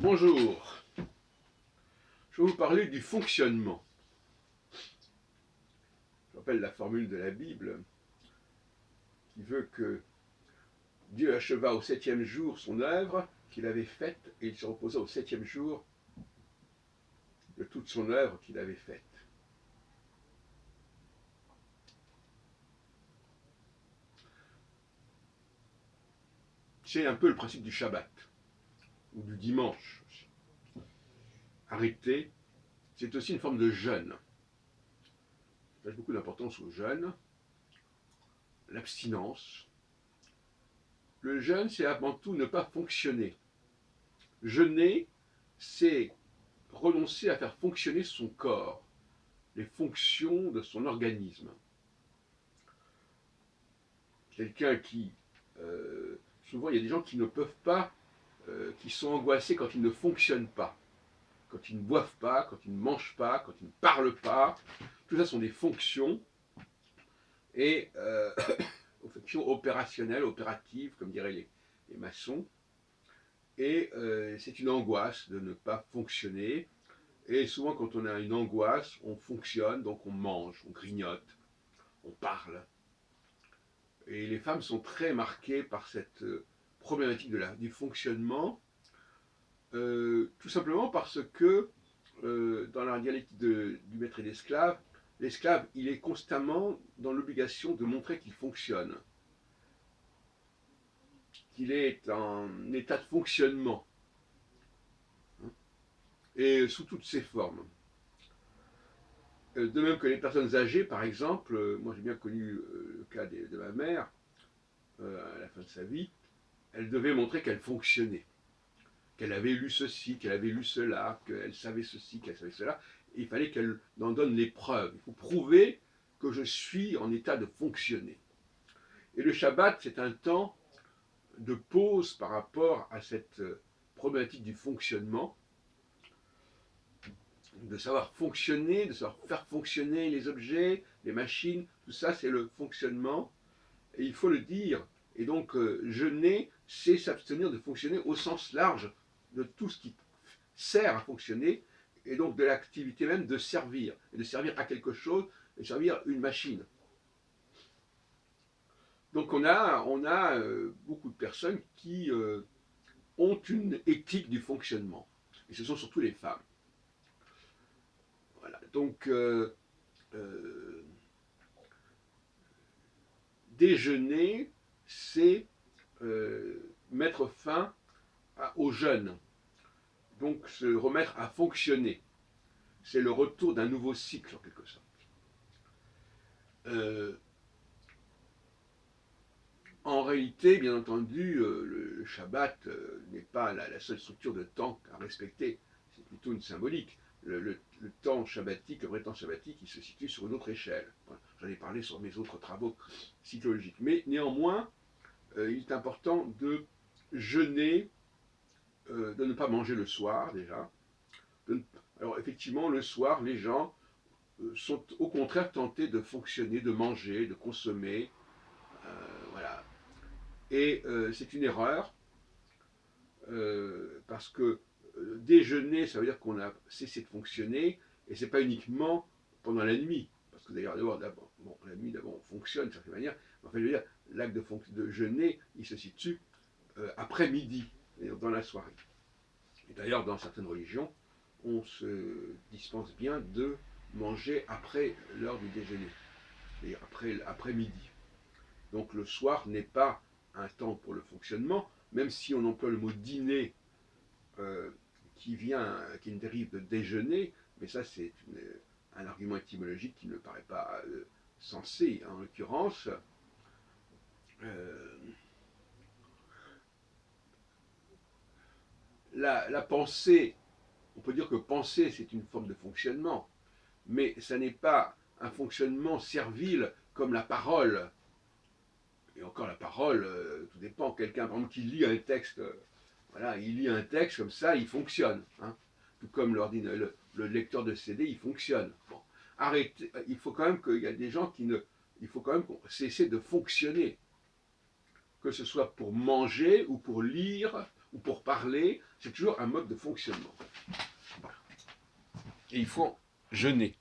Bonjour, je vais vous parler du fonctionnement. Je rappelle la formule de la Bible qui veut que Dieu acheva au septième jour son œuvre qu'il avait faite et il se reposa au septième jour de toute son œuvre qu'il avait faite. C'est un peu le principe du Shabbat ou du dimanche. Arrêter, c'est aussi une forme de jeûne. J'attache beaucoup d'importance au jeûne, l'abstinence. Le jeûne, c'est avant tout ne pas fonctionner. Jeûner, c'est renoncer à faire fonctionner son corps, les fonctions de son organisme. Quelqu'un qui, souvent il y a des gens qui ne peuvent pas, qui sont angoissés quand ils ne fonctionnent pas, quand ils ne boivent pas, quand ils ne mangent pas, quand ils ne parlent pas. Tout ça sont des fonctions et fonctions opérationnelles, opératives, comme diraient les maçons. Et c'est une angoisse de ne pas fonctionner. Et souvent, quand on a une angoisse, on fonctionne, donc on mange, on grignote, on parle. Et les femmes sont très marquées par cette problématique du fonctionnement, tout simplement parce que dans la dialectique du maître et de l'esclave, il est constamment dans l'obligation de montrer qu'il fonctionne, qu'il est en état de fonctionnement, hein, et sous toutes ses formes. De même que les personnes âgées, par exemple, moi j'ai bien connu le cas de ma mère, à la fin de sa vie, elle devait montrer qu'elle fonctionnait, qu'elle avait lu ceci, qu'elle avait lu cela, qu'elle savait ceci, qu'elle savait cela. Et il fallait qu'elle en donne les preuves. Il faut prouver que je suis en état de fonctionner. Et le Shabbat, c'est un temps de pause par rapport à cette problématique du fonctionnement, de savoir fonctionner, de savoir faire fonctionner les objets, les machines, tout ça c'est le fonctionnement, et il faut le dire. Et donc jeûner, c'est s'abstenir de fonctionner au sens large de tout ce qui sert à fonctionner, et donc de l'activité même de servir, et de servir à quelque chose, et de servir une machine. Donc on a beaucoup de personnes qui ont une éthique du fonctionnement, et ce sont surtout les femmes. Voilà. Donc euh, déjeuner, c'est mettre fin au jeûne, donc se remettre à fonctionner. C'est le retour d'un nouveau cycle en quelque sorte. Euh, En réalité, bien entendu, le Shabbat n'est pas la seule structure de temps à respecter, c'est plutôt une symbolique. Le temps shabbatique, le vrai temps shabbatique, il se situe sur une autre échelle. Voilà. J'en ai parlé sur mes autres travaux psychologiques. Mais néanmoins, il est important de jeûner, de ne pas manger le soir déjà. Alors effectivement, le soir, les gens sont au contraire tentés de fonctionner, de manger, de consommer. Voilà. Et c'est une erreur, parce que déjeuner, ça veut dire qu'on a cessé de fonctionner, et c'est pas uniquement pendant la nuit, parce que d'ailleurs, bon, la nuit, d'abord, on fonctionne d'une certaine manière, mais enfin, je veux dire, l'acte de jeûner, il se situe après midi, dans la soirée. Et d'ailleurs, dans certaines religions, on se dispense bien de manger après l'heure du déjeuner, c'est-à-dire après midi. Donc le soir n'est pas un temps pour le fonctionnement, même si on emploie le mot dîner, euh, qui est une dérive de déjeuner, mais ça c'est un argument étymologique qui ne me paraît pas sensé en l'occurrence. Euh, la pensée, on peut dire que penser c'est une forme de fonctionnement, mais ça n'est pas un fonctionnement servile comme la parole. Et encore la parole, tout dépend. Quelqu'un, par exemple, qui lit un texte, voilà, il lit un texte comme ça, il fonctionne. Hein. Tout comme le lecteur de CD, il fonctionne. Bon. Arrêtez, il faut quand même qu'il y a des gens qui ne. Il faut quand même cesser de fonctionner. Que ce soit pour manger ou pour lire ou pour parler, c'est toujours un mode de fonctionnement. Et il faut jeûner.